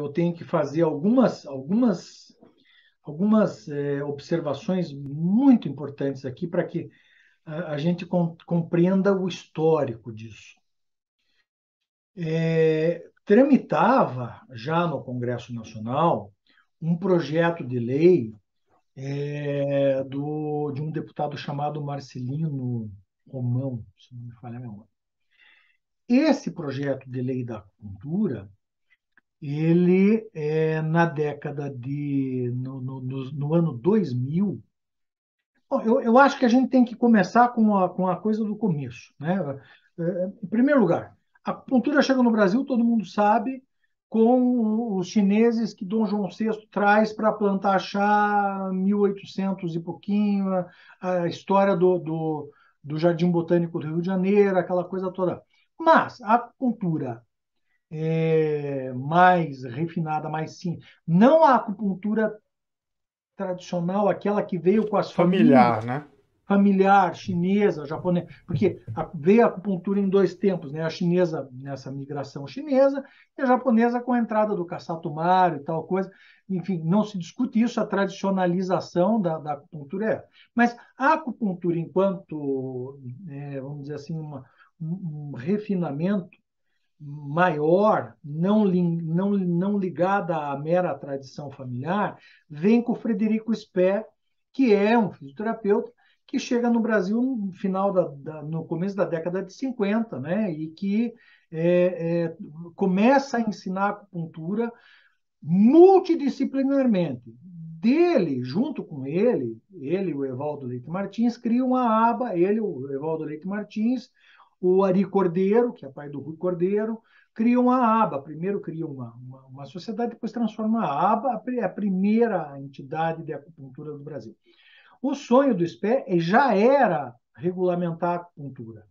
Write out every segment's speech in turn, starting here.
eu tenho que fazer algumas observações muito importantes aqui para que a gente compreenda o histórico disso. Tramitava já no Congresso Nacional um projeto de lei de um deputado chamado Marcelino Romão, se não me falha a memória. Esse projeto de lei da acupuntura, ele, na década de... no ano 2000. Bom, eu acho que a gente tem que começar com a coisa do começo, né? Em primeiro lugar, a acupuntura chega no Brasil, todo mundo sabe, com os chineses que Dom João VI traz para plantar chá, 1800 e pouquinho, a história do Jardim Botânico do Rio de Janeiro, aquela coisa toda. Mas a acupuntura mais refinada, mais sim, não a acupuntura tradicional, aquela que veio com as famílias, Familiar, né? familiar, chinesa, japonesa, porque veio a acupuntura em dois tempos, né? A chinesa nessa migração chinesa e a japonesa com a entrada do Kassato Maru e tal coisa. Enfim, não se discute isso, a tradicionalização da acupuntura é. Mas a acupuntura, enquanto, vamos dizer assim, um refinamento maior, não ligada à mera tradição familiar, vem com o Frederico Speer, que é um fisioterapeuta que chega no Brasil no começo da década de 50, né? E que começa a ensinar acupuntura multidisciplinarmente. Dele, junto com ele e o Evaldo Leite Martins, criam a aba, ele, o Evaldo Leite Martins, o Ari Cordeiro, que é pai do Rui Cordeiro, criam a aba. Primeiro criam uma sociedade, depois transformam a aba, a primeira entidade de acupuntura do Brasil. O sonho do SPE já era regulamentar a acupuntura.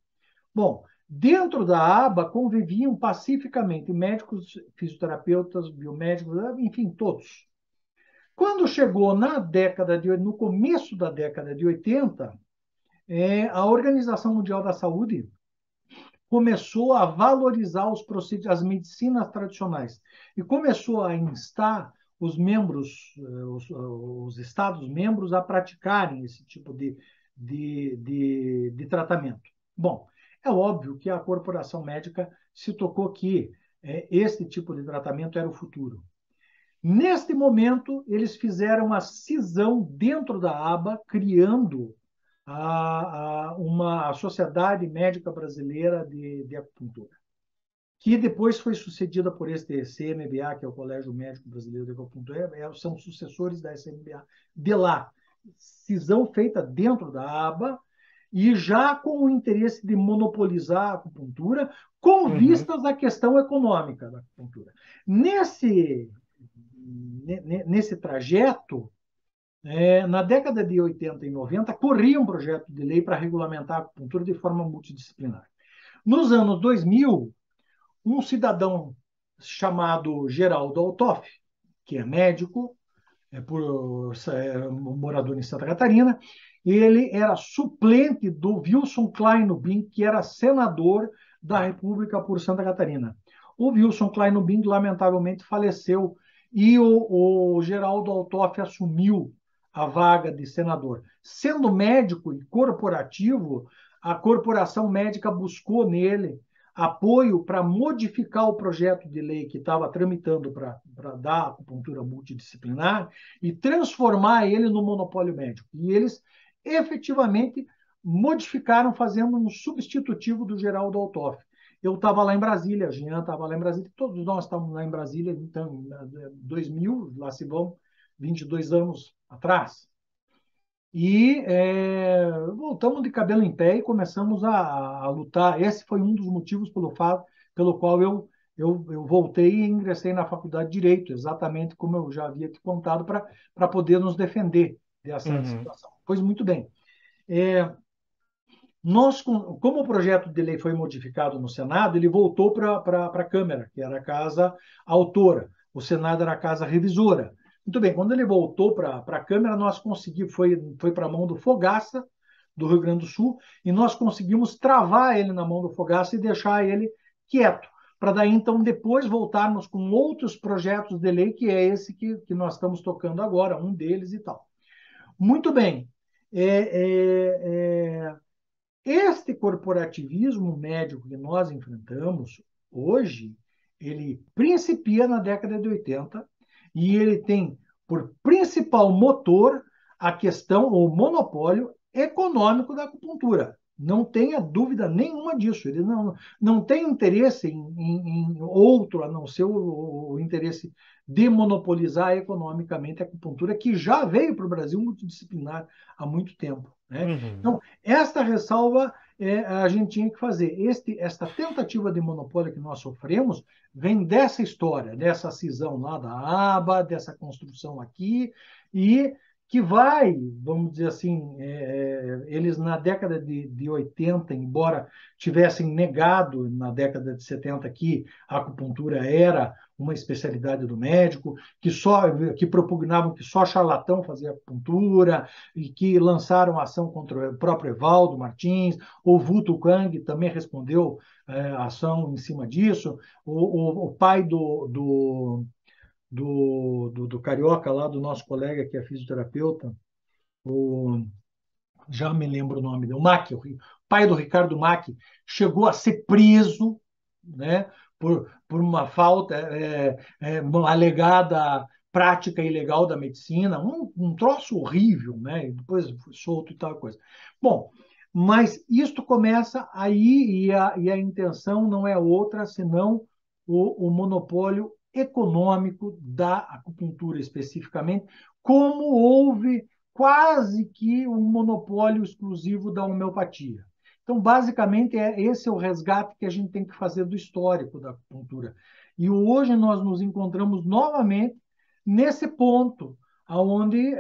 Bom, dentro da aba conviviam pacificamente médicos, fisioterapeutas, biomédicos, enfim, todos. Quando chegou no começo da década de 80, a Organização Mundial da Saúde começou a valorizar as medicinas tradicionais e começou a instar os membros, os Estados-membros a praticarem esse tipo de tratamento. Bom, é óbvio que a corporação médica se tocou que esse tipo de tratamento era o futuro. Neste momento, eles fizeram a cisão dentro da aba, criando uma Sociedade Médica Brasileira de Acupuntura, que depois foi sucedida por este CMBA, que é o Colégio Médico Brasileiro de Acupuntura, são sucessores da SMBA de lá. Cisão feita dentro da aba e já com o interesse de monopolizar a acupuntura, com Uhum. vistas à questão econômica da acupuntura. Nesse trajeto, na década de 80 e 90, corria um projeto de lei para regulamentar a acupuntura de forma multidisciplinar. Nos anos 2000, um cidadão chamado Geraldo Altoff, que é médico, morador em Santa Catarina, ele era suplente do Wilson Kleinobin, que era senador da República por Santa Catarina. O Wilson Kleinobin, lamentavelmente, faleceu e o Geraldo Altoff assumiu a vaga de senador. Sendo médico e corporativo, a corporação médica buscou nele apoio para modificar o projeto de lei que estava tramitando para dar acupuntura multidisciplinar e transformar ele no monopólio médico. E eles efetivamente modificaram, fazendo um substitutivo do Geraldo Altoff. Eu estava lá em Brasília, a Jean estava lá em Brasília, todos nós estávamos lá em Brasília, então, em 2000, lá se vão 22 anos atrás. E voltamos de cabelo em pé e começamos a lutar. Esse foi um dos motivos pelo qual eu voltei e ingressei na faculdade de Direito, exatamente como eu já havia te contado, para poder nos defender dessa Uhum. situação. Pois muito bem. Como o projeto de lei foi modificado no Senado, ele voltou para a Câmara, que era a casa autora. O Senado era a casa revisora. Muito bem, quando ele voltou para a Câmara, nós conseguimos, foi para a mão do Fogaça, do Rio Grande do Sul, e nós conseguimos travar ele na mão do Fogaça e deixar ele quieto. para daí então depois voltarmos com outros projetos de lei, que é esse que nós estamos tocando agora, um deles e tal. Muito bem. Este corporativismo médico que nós enfrentamos hoje, ele principia na década de 80 e ele tem por principal motor a questão, o monopólio econômico da acupuntura. Não tenha dúvida nenhuma disso. Ele não tem interesse em outro, a não ser o interesse de monopolizar economicamente a acupuntura, que já veio para o Brasil multidisciplinar há muito tempo. Né? Uhum. Então, esta ressalva a gente tinha que fazer. Esta tentativa de monopólio que nós sofremos vem dessa história, dessa cisão lá da aba, dessa construção aqui, e que vai, vamos dizer assim, eles na década de 80, embora tivessem negado na década de 70 que a acupuntura era uma especialidade do médico, que propugnavam que só charlatão fazia acupuntura, e que lançaram ação contra o próprio Evaldo Martins, o Vulto Kang também respondeu ação em cima disso, o pai do carioca lá, do nosso colega que é fisioterapeuta, o, já me lembro o nome dele, o Mack, o pai do Ricardo Mack, chegou a ser preso, né, por uma falta, uma alegada prática ilegal da medicina, um troço horrível, né, e depois foi solto e tal coisa. Bom, mas isto começa aí e a intenção não é outra senão o monopólio econômico da acupuntura especificamente, como houve quase que um monopólio exclusivo da homeopatia. Então, basicamente, esse é o resgate que a gente tem que fazer do histórico da acupuntura. E hoje nós nos encontramos novamente nesse ponto, onde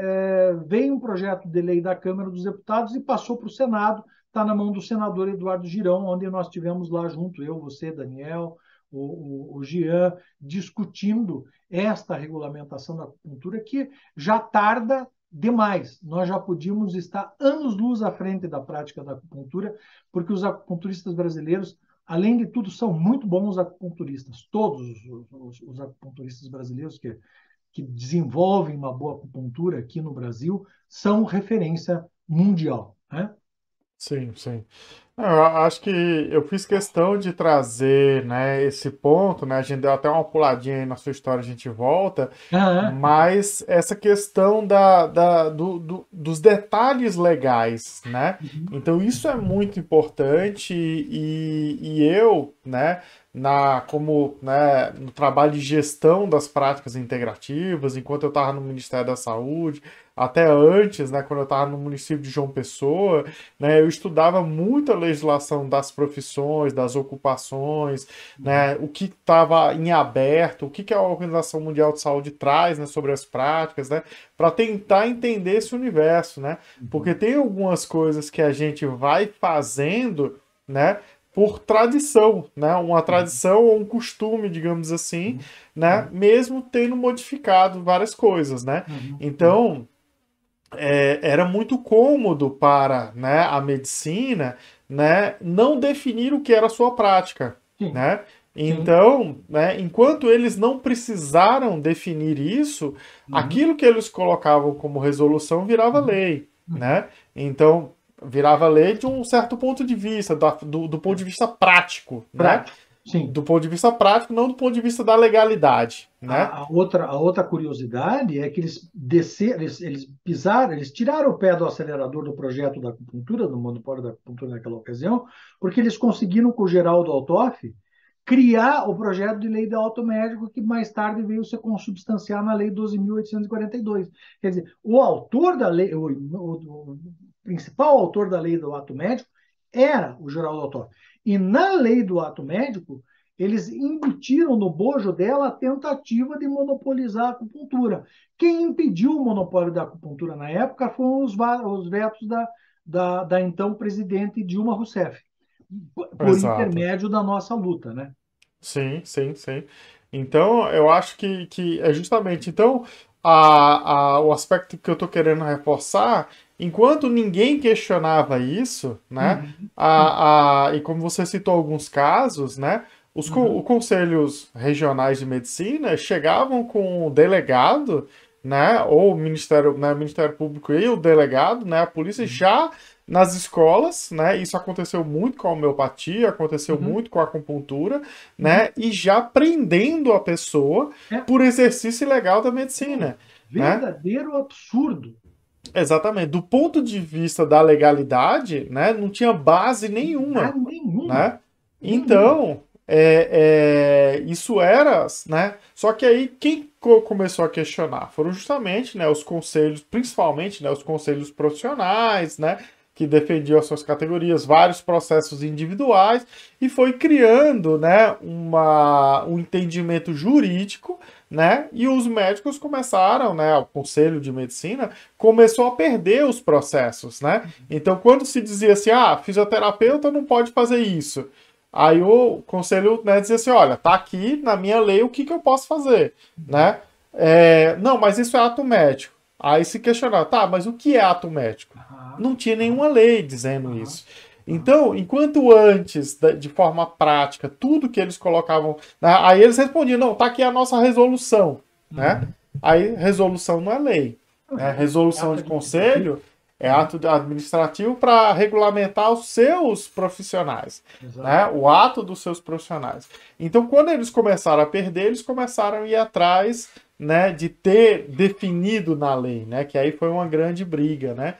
veio um projeto de lei da Câmara dos Deputados e passou para o Senado, está na mão do senador Eduardo Girão, onde nós tivemos lá junto, eu, você, Daniel, o Jean, discutindo esta regulamentação da acupuntura, que já tarda demais. Nós já podíamos estar anos-luz à frente da prática da acupuntura, porque os acupunturistas brasileiros, além de tudo, são muito bons acupunturistas. Todos os acupunturistas brasileiros que desenvolvem uma boa acupuntura aqui no Brasil são referência mundial. Né? Sim, sim. Eu acho que eu fiz questão de trazer, né, esse ponto, né? A gente deu até uma puladinha aí na sua história, a gente volta, Ah, mas essa questão dos detalhes legais, né? Então isso é muito importante e eu, né, como, né, no trabalho de gestão das práticas integrativas, enquanto eu estava no Ministério da Saúde, até antes, né, quando eu estava no município de João Pessoa, né, eu estudava muito a legislação das profissões, das ocupações, né, o que estava em aberto, o que a Organização Mundial de Saúde traz, né, sobre as práticas, né, para tentar entender esse universo, né, porque tem algumas coisas que a gente vai fazendo, né, por tradição, né, uma tradição ou um costume, digamos assim, né, mesmo tendo modificado várias coisas, né. Então, era muito cômodo para, né, a medicina, né, não definir o que era a sua prática, sim, né? sim. Então, né, enquanto eles não precisaram definir isso, Uhum, aquilo que eles colocavam como resolução virava uhum, lei, uhum. né? Então, virava lei de um certo ponto de vista, do ponto de vista prático, né? Prático, sim. Do ponto de vista prático, não do ponto de vista da legalidade, né? A outra curiosidade é que eles desceram, eles pisaram, eles tiraram o pé do acelerador do projeto da acupuntura, do monopólio da acupuntura naquela ocasião, porque eles conseguiram com o Geraldo Altoff criar o projeto de lei do automédico, que mais tarde veio se consubstanciar na lei 12.842. Quer dizer, o autor da lei, o principal autor da lei do ato médico era o Geraldo Altoff. E na lei do ato médico, eles embutiram no bojo dela a tentativa de monopolizar a acupuntura. Quem impediu o monopólio da acupuntura na época foram os vetos da então presidente Dilma Rousseff, por Exato. intermédio da nossa luta, né? Sim, sim, sim. Então, eu acho que é justamente. Então, o aspecto que eu tô querendo reforçar, enquanto ninguém questionava isso, né? Uhum, sim. E como você citou alguns casos, né? Os conselhos regionais de medicina chegavam com o delegado, né, ou o Ministério, né, o Ministério Público e o delegado, né, a polícia já nas escolas, né, isso aconteceu muito com a homeopatia, aconteceu muito com a acupuntura, né, e já prendendo a pessoa por exercício ilegal da medicina, né? Verdadeiro absurdo. Exatamente. Do ponto de vista da legalidade, né, não tinha base nenhuma, né? Então, isso era, né? Só que aí quem começou a questionar foram justamente, né, os conselhos, principalmente, né, os conselhos profissionais, né, que defendiam as suas categorias, vários processos individuais, e foi criando, né, um entendimento jurídico, né, e os médicos começaram, né, o Conselho de Medicina começou a perder os processos, né? Então, quando se dizia assim, fisioterapeuta não pode fazer isso, aí o conselho, né, dizia assim, olha, tá aqui na minha lei o que eu posso fazer, né? Não, mas isso é ato médico. Aí se questionava, tá, mas o que é ato médico? Não tinha nenhuma lei dizendo isso. Então, enquanto antes, de forma prática, tudo que eles colocavam, né, aí eles respondiam, não, tá aqui a nossa resolução, né? Aí resolução não é lei, né? Resolução de conselho é ato administrativo para regulamentar os seus profissionais, né? O ato dos seus profissionais. Então, quando eles começaram a perder, eles começaram a ir atrás, né, de ter definido na lei, né? Que aí foi uma grande briga, né?